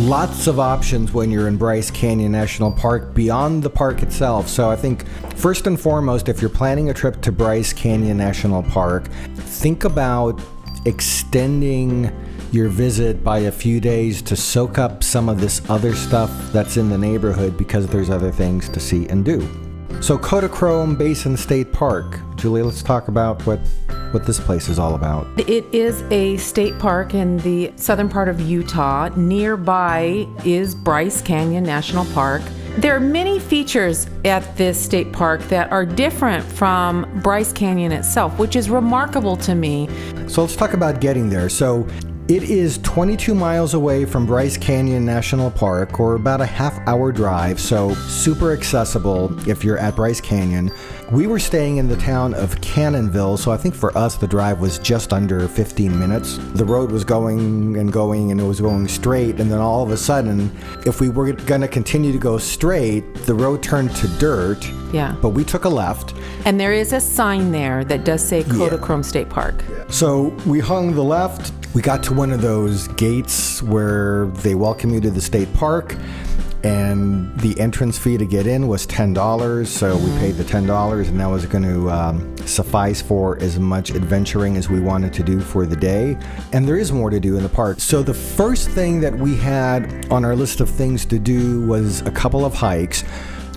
lots of options when you're in Bryce Canyon National Park beyond the park itself. So I think first and foremost, if you're planning a trip to Bryce Canyon National Park, think about extending your visit by a few days to soak up some of this other stuff that's in the neighborhood, because there's other things to see and do. So Kodachrome Basin State Park. Julie, let's talk about what this place is all about. It is a state park in the southern part of Utah. Nearby is Bryce Canyon National Park. There are many features at this state park that are different from Bryce Canyon itself, which is remarkable to me. So let's talk about getting there. So it is 22 miles away from Bryce Canyon National Park, or about a half-hour drive, so super accessible if you're at Bryce Canyon. We were staying in the town of Cannonville, so I think for us the drive was just under 15 minutes. The road was going, and it was going straight, and then all of a sudden, if we were going to continue to go straight, the road turned to dirt. Yeah. But we took a left. And there is a sign there that does say Kodachrome State Park. So we hung the left. We got to one of those gates where they welcome you to the state park, and the entrance fee to get in was $10. So we paid the $10, and that was going to suffice for as much adventuring as we wanted to do for the day. And there is more to do in the park. So the first thing that we had on our list of things to do was a couple of hikes.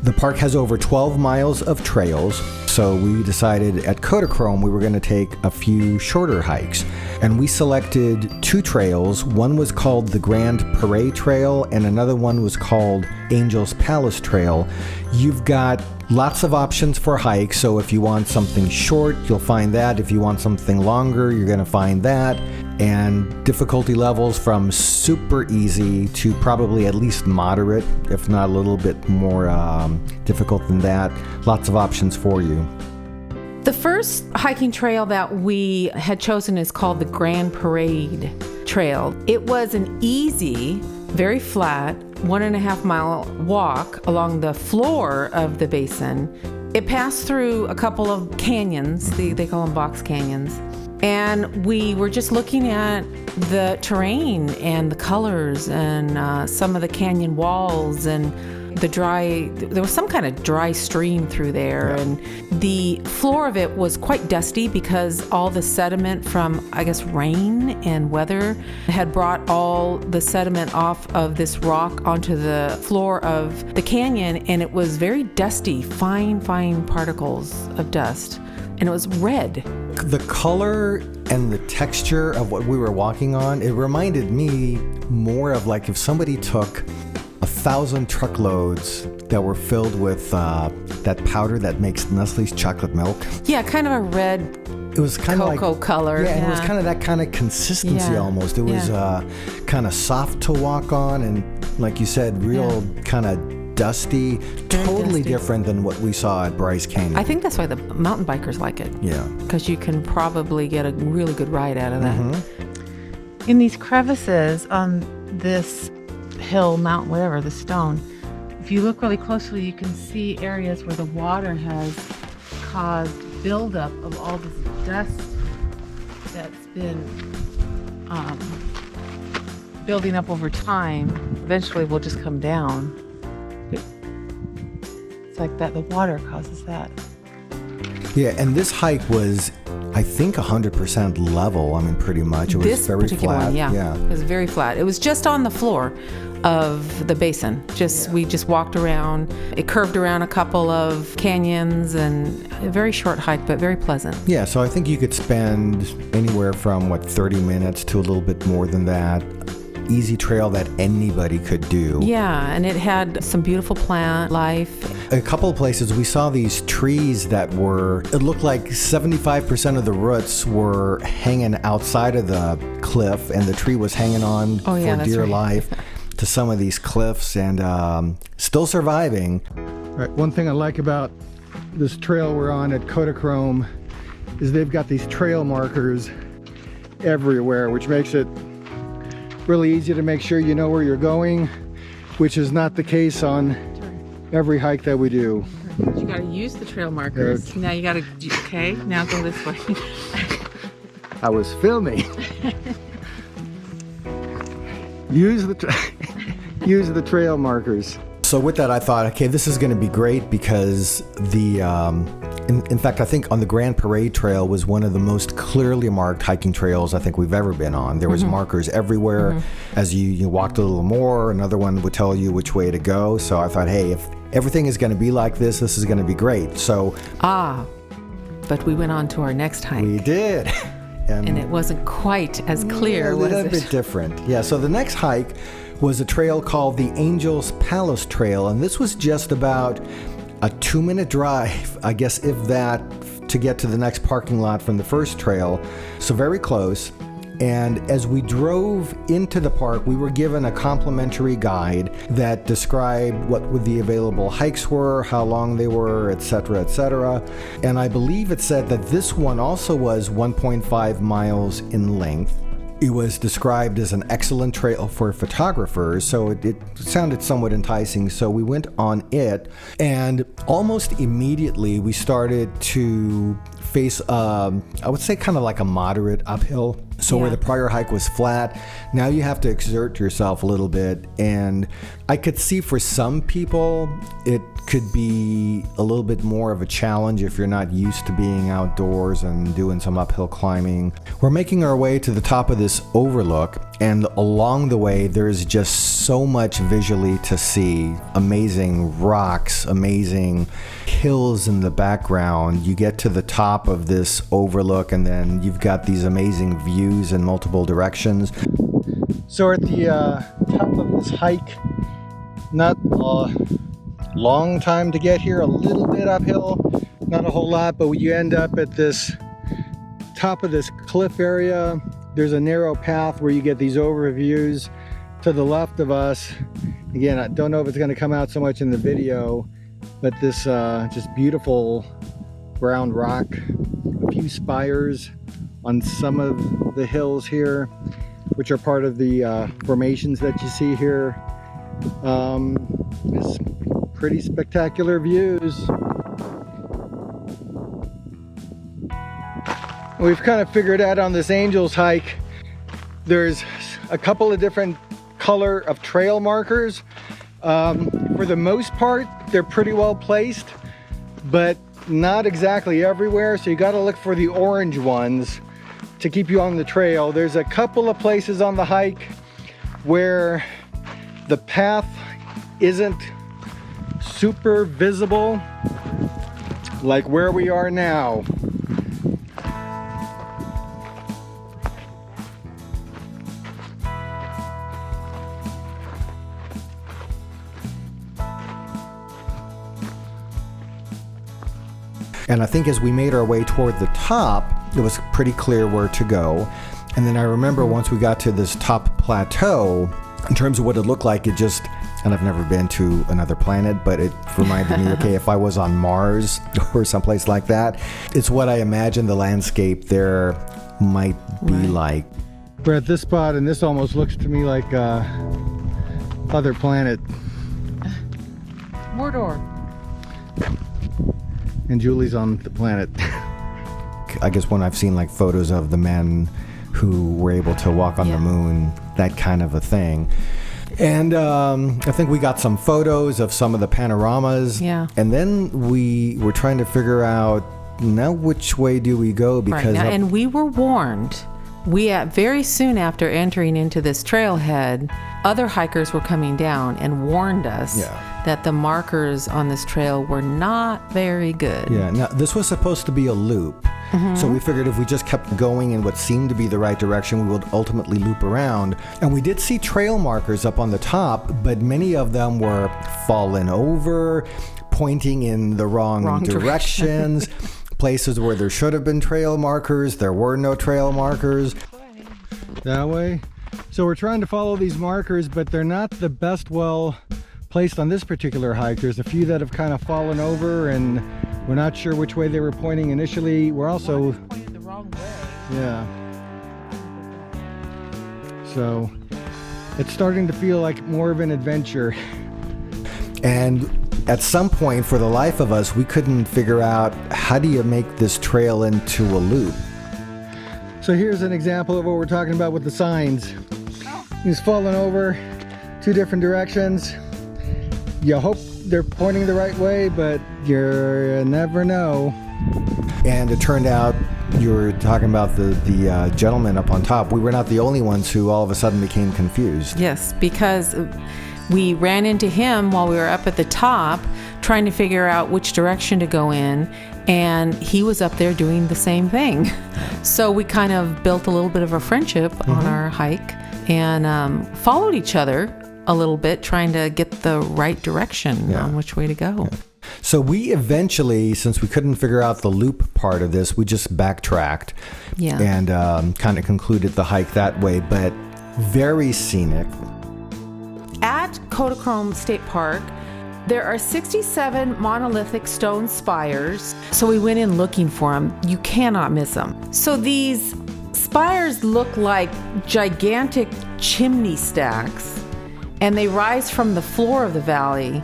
The park has over 12 miles of trails, so we decided at Kodachrome we were going to take a few shorter hikes. And we selected two trails. One was called the Grand Parade Trail, and another one was called Angel's Palace Trail. You've got lots of options for hikes, so if you want something short, you'll find that. If you want something longer, you're going to find that. And difficulty levels from super easy to probably at least moderate, if not a little bit more difficult than that. Lots of options for you. The first hiking trail that we had chosen is called the Grand Parade Trail. It was an easy, very flat, 1.5 mile walk along the floor of the basin. It passed through a couple of canyons, they call them box canyons. And we were just looking at the terrain and the colors and some of the canyon walls and there was some kind of dry stream through there, and the floor of it was quite dusty because all the sediment from, I guess, rain and weather had brought all the sediment off of this rock onto the floor of the canyon, and it was very dusty, fine particles of dust, and it was red. The color and the texture of what we were walking on, it reminded me more of like if somebody took 1,000 truckloads that were filled with that powder that makes Nestle's chocolate milk. Yeah, kind of a red it was kind of cocoa like, color. Yeah, and it was kind of that kind of consistency almost. It was kind of soft to walk on, and like you said, real kind of dusty, totally different than what we saw at Bryce Canyon. I think that's why the mountain bikers like it. Yeah. Because you can probably get a really good ride out of that. Mm-hmm. In these crevices on this hill, mountain, whatever, the stone, if you look really closely, you can see areas where the water has caused buildup of all this dust that's been building up over time. Eventually will just come down. It's like that, the water causes that. Yeah, and this hike was, I think, 100% level. I mean, pretty much. It was this very particular flat. One, yeah. It was very flat. It was just on the floor of the basin. We just walked around. It curved around a couple of canyons, and a very short hike, but very pleasant. Yeah, so I think you could spend anywhere from 30 minutes to a little bit more than that. Easy trail that anybody could do. Yeah, and it had some beautiful plant life. A couple of places we saw these trees that it looked like 75% of the roots were hanging outside of the cliff, and the tree was hanging on for dear life to some of these cliffs, and still surviving. Right, one thing I like about this trail we're on at Kodachrome is they've got these trail markers everywhere, which makes it really easy to make sure you know where you're going, which is not the case on every hike that we do. You gotta use the trail markers. Now you gotta, okay, now go this way. I was filming. Use the use the trail markers. So with that, I thought, okay, this is going to be great because in fact, I think on the Grand Parade Trail was one of the most clearly marked hiking trails I think we've ever been on. There was markers everywhere. As you walked a little more, another one would tell you which way to go. So I thought, hey, if everything is going to be like this is going to be great. So but we went on to our next hike. We did. And it wasn't quite as clear, was it? A little bit different. Yeah, so the next hike was a trail called the Angel's Palace Trail, and this was just about a 2-minute drive, I guess if that, to get to the next parking lot from the first trail, so very close. And as we drove into the park, we were given a complimentary guide that described what the available hikes were, how long they were, etc., etc. And I believe it said that this one also was 1.5 miles in length. It was described as an excellent trail for photographers, so it sounded somewhat enticing. So we went on it, and almost immediately we started to face, I would say, kind of like a moderate uphill. So where the prior hike was flat, now you have to exert yourself a little bit. And I could see for some people, it could be a little bit more of a challenge if you're not used to being outdoors and doing some uphill climbing. We're making our way to the top of this overlook, and along the way, there's just so much visually to see. Amazing rocks, amazing hills in the background. You get to the top of this overlook, and then you've got these amazing views in multiple directions. So we're at the top of this hike. Not a long time to get here, a little bit uphill, not a whole lot, but you end up at this top of this cliff area. There's a narrow path where you get these overviews to the left of us. Again, I don't know if it's going to come out so much in the video, but this just beautiful brown rock, a few spires on some of the hills here, which are part of the formations that you see here. It's pretty spectacular views. We've kind of figured out on this Angels hike, there's a couple of different color of trail markers. For the most part, they're pretty well placed, but not exactly everywhere. So you got to look for the orange ones to keep you on the trail. There's a couple of places on the hike where the path isn't super visible, like where we are now. And I think as we made our way toward the top, it was pretty clear where to go. And then I remember once we got to this top plateau, in terms of what it looked like, it just, and I've never been to another planet, but it reminded me, okay, if I was on Mars or someplace like that, it's what I imagine the landscape there might be like. We're at this spot, and this almost looks to me like other planet. Mordor. And Julie's on the planet. I guess when I've seen like photos of the men who were able to walk on the moon, that kind of a thing. And I think we got some photos of some of the panoramas. Yeah. And then we were trying to figure out, now which way do we go? Because now, and we were warned. We very soon after entering into this trailhead, other hikers were coming down and warned us that the markers on this trail were not very good. Yeah, now this was supposed to be a loop. So we figured if we just kept going in what seemed to be the right direction, we would ultimately loop around. And we did see trail markers up on the top, but many of them were fallen over, pointing in the wrong directions. Places where there should have been trail markers, there were no trail markers. That way. So we're trying to follow these markers, but they're not the best well placed on this particular hike. There's a few that have kind of fallen over, and we're not sure which way they were pointing initially. We're also pointed the wrong way. Yeah. So it's starting to feel like more of an adventure. And at some point, for the life of us, we couldn't figure out, how do you make this trail into a loop? So here's an example of what we're talking about with the signs. He's fallen over two different directions. You hope they're pointing the right way, but you never know. And it turned out, you were talking about the gentleman up on top. We were not the only ones who all of a sudden became confused. Yes, because we ran into him while we were up at the top trying to figure out which direction to go in, and he was up there doing the same thing. So we kind of built a little bit of a friendship on our hike and followed each other a little bit, trying to get the right direction on which way to go. Yeah. So we eventually, since we couldn't figure out the loop part of this, we just backtracked and kind of concluded the hike that way, but very scenic. At Kodachrome State Park, there are 67 monolithic stone spires. So we went in looking for them. You cannot miss them. So these spires look like gigantic chimney stacks, and they rise from the floor of the valley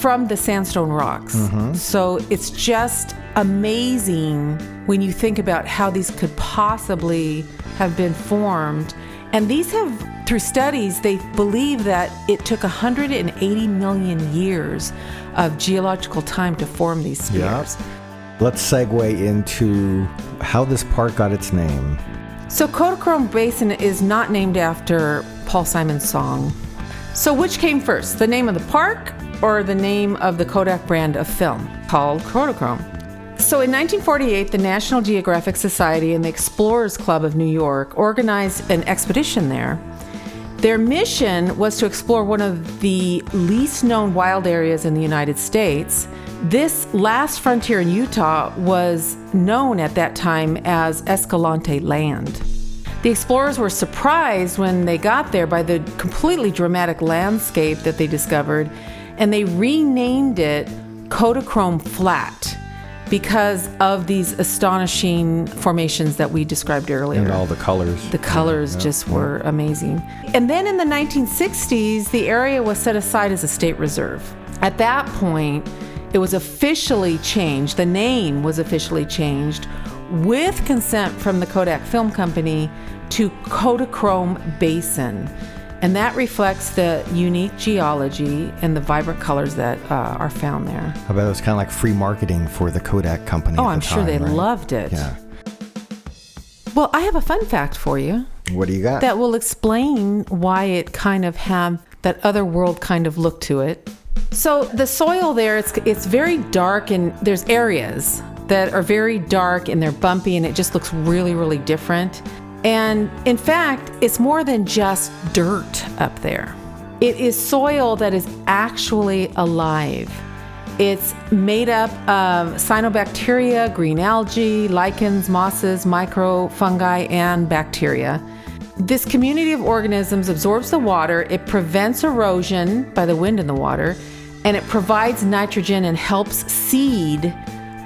from the sandstone rocks. So it's just amazing when you think about how these could possibly have been formed. And these have, through studies, they believe that it took 180 million years of geological time to form these spheres. Let's segue into how this park got its name. So Kodachrome Basin is not named after Paul Simon's song. So which came first, the name of the park or the name of the Kodak brand of film called Kodachrome? So in 1948, the National Geographic Society and the Explorers Club of New York organized an expedition there. Their mission was to explore one of the least known wild areas in the United States. This last frontier in Utah was known at that time as Escalante land. The explorers were surprised when they got there by the completely dramatic landscape that they discovered, and they renamed it Kodachrome Flat because of these astonishing formations that we described earlier. And all the colors. The colors just were amazing. And then in the 1960s, the area was set aside as a state reserve. At that point, it was officially changed. The name was officially changed with consent from the Kodak Film Company to Kodachrome Basin. And that reflects the unique geology and the vibrant colors that are found there. I bet it was kind of like free marketing for the Kodak company. Oh, at I'm the sure time, they right? loved it. Yeah. Well, I have a fun fact for you. What do you got? That will explain why it kind of had that other world kind of look to it. So the soil there, it's very dark, and there's areas that are very dark and they're bumpy, and it just looks really, really different. And in fact, it's more than just dirt up there. It is soil that is actually alive. It's made up of cyanobacteria, green algae, lichens, mosses, microfungi, and bacteria. This community of organisms absorbs the water, it prevents erosion by the wind in the water, and it provides nitrogen and helps seed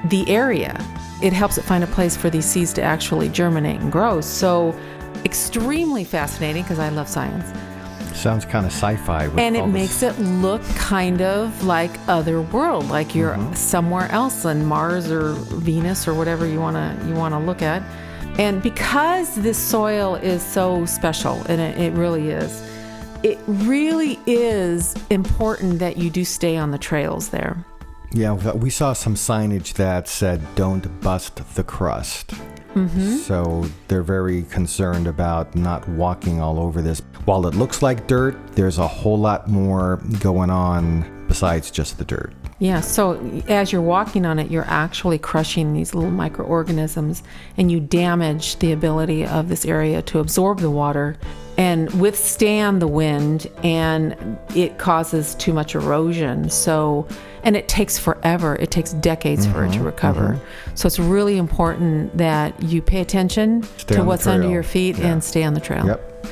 the area. It helps it find a place for these seeds to actually germinate and grow. So extremely fascinating because I love science. Sounds kind of sci-fi. And it makes it look kind of like other world, like you're somewhere else on Mars or Venus or whatever you wanna look at. And because this soil is so special, and it really is important that you do stay on the trails there. Yeah, we saw some signage that said, "Don't bust the crust." So they're very concerned about not walking all over this. While it looks like dirt, there's a whole lot more going on besides just the dirt. Yeah, so as you're walking on it, you're actually crushing these little microorganisms, and you damage the ability of this area to absorb the water and withstand the wind, and it causes too much erosion. So, and it takes forever. It takes decades for it to recover. So it's really important that you pay attention to what's under your feet and stay on the trail. Yep.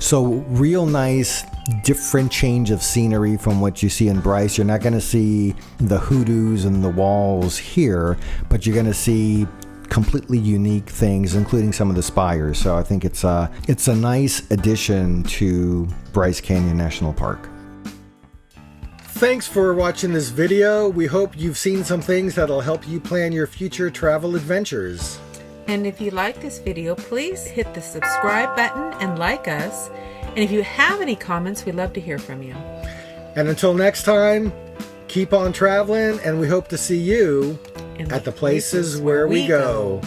So real nice, different change of scenery from what you see in Bryce. You're not going to see the hoodoos and the walls here, but you're going to see completely unique things, including some of the spires. So I think it's a nice addition to Bryce Canyon National Park. Thanks for watching this video. We hope you've seen some things that'll help you plan your future travel adventures. And if you like this video, please hit the subscribe button and like us. And if you have any comments, we'd love to hear from you. And until next time, keep on traveling, and we hope to see you In at the places where we go.